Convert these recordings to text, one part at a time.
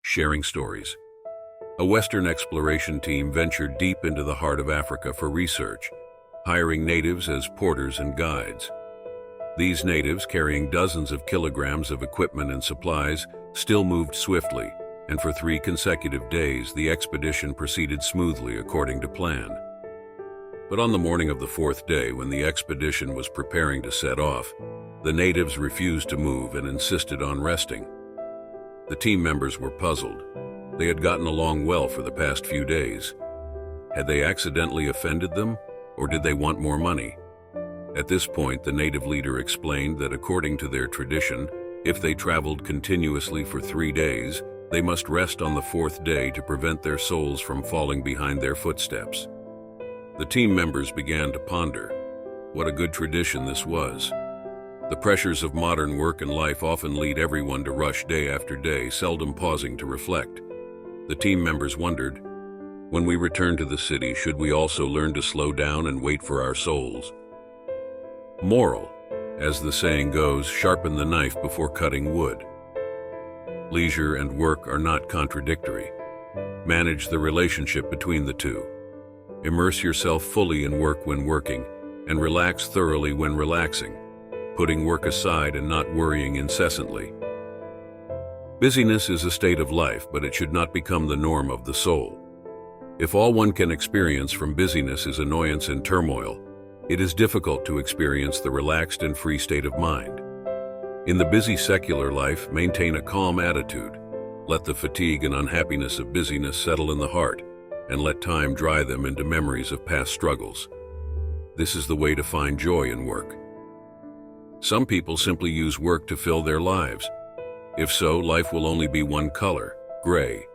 sharing stories. A Western exploration team ventured deep into the heart of Africa for research, hiring natives as porters and guides. These natives, carrying dozens of kilograms of equipment and supplies, still moved swiftly, and for 3 consecutive days the expedition proceeded smoothly according to plan. But on the morning of the 4th day, when the expedition was preparing to set off, the natives refused to move and insisted on resting. The team members were puzzled. They had gotten along well for the past few days. Had they accidentally offended them, or did they want more money? At this point, the native leader explained that according to their tradition, if they traveled continuously for 3 days, they must rest on the 4th day to prevent their souls from falling behind their footsteps. The team members began to ponder what a good tradition this was. The pressures of modern work and life often lead everyone to rush day after day, seldom pausing to reflect. The team members wondered, when we return to the city, should we also learn to slow down and wait for our souls? Moral: as the saying goes, sharpen the knife before cutting wood. Leisure and work are not contradictory. Manage the relationship between the two. Immerse yourself fully in work when working, and relax thoroughly when relaxing, putting work aside and not worrying incessantly. Busyness is a state of life, but it should not become the norm of the soul. If all one can experience from busyness is annoyance and turmoil, it is difficult to experience the relaxed and free state of mind. In the busy secular life, maintain a calm attitude. Let the fatigue and unhappiness of busyness settle in the heart, and let time dry them into memories of past struggles. This is the way to find joy in work. Some people simply use work to fill their lives. If so, life will only be one color, gray.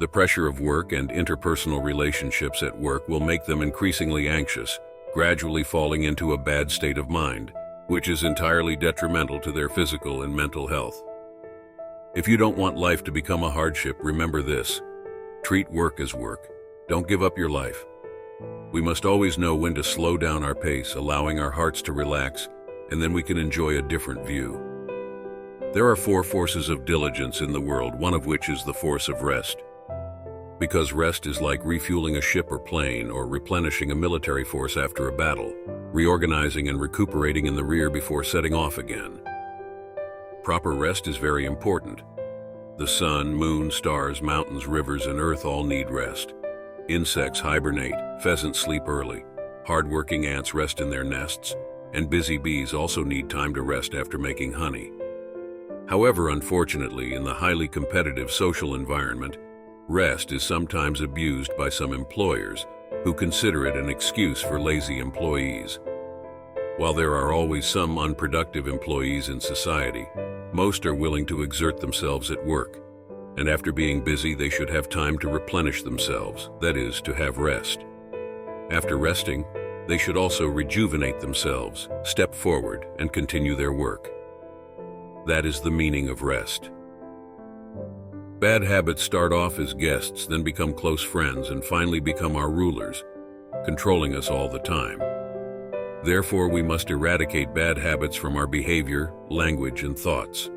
The pressure of work and interpersonal relationships at work will make them increasingly anxious, gradually falling into a bad state of mind, which is entirely detrimental to their physical and mental health. If you don't want life to become a hardship, remember this: treat work as work. Don't give up your life. We must always know when to slow down our pace, allowing our hearts to relax, and then we can enjoy a different view. There are 4 forces of diligence in the world, one of which is the force of rest. Because rest is like refueling a ship or plane, or replenishing a military force after a battle, reorganizing and recuperating in the rear before setting off again. Proper rest is very important. The sun, moon, stars, mountains, rivers, and earth all need rest. Insects hibernate, pheasants sleep early, hard-working ants rest in their nests, and busy bees also need time to rest after making honey. However, unfortunately, in the highly competitive social environment, rest is sometimes abused by some employers who consider it an excuse for lazy employees. While there are always some unproductive employees in society, most are willing to exert themselves at work, and after being busy, they should have time to replenish themselves, that is, to have rest. After resting, they should also rejuvenate themselves, step forward, and continue their work. That is the meaning of rest. Bad habits start off as guests, then become close friends, and finally become our rulers, controlling us all the time. Therefore, we must eradicate bad habits from our behavior, language, and thoughts.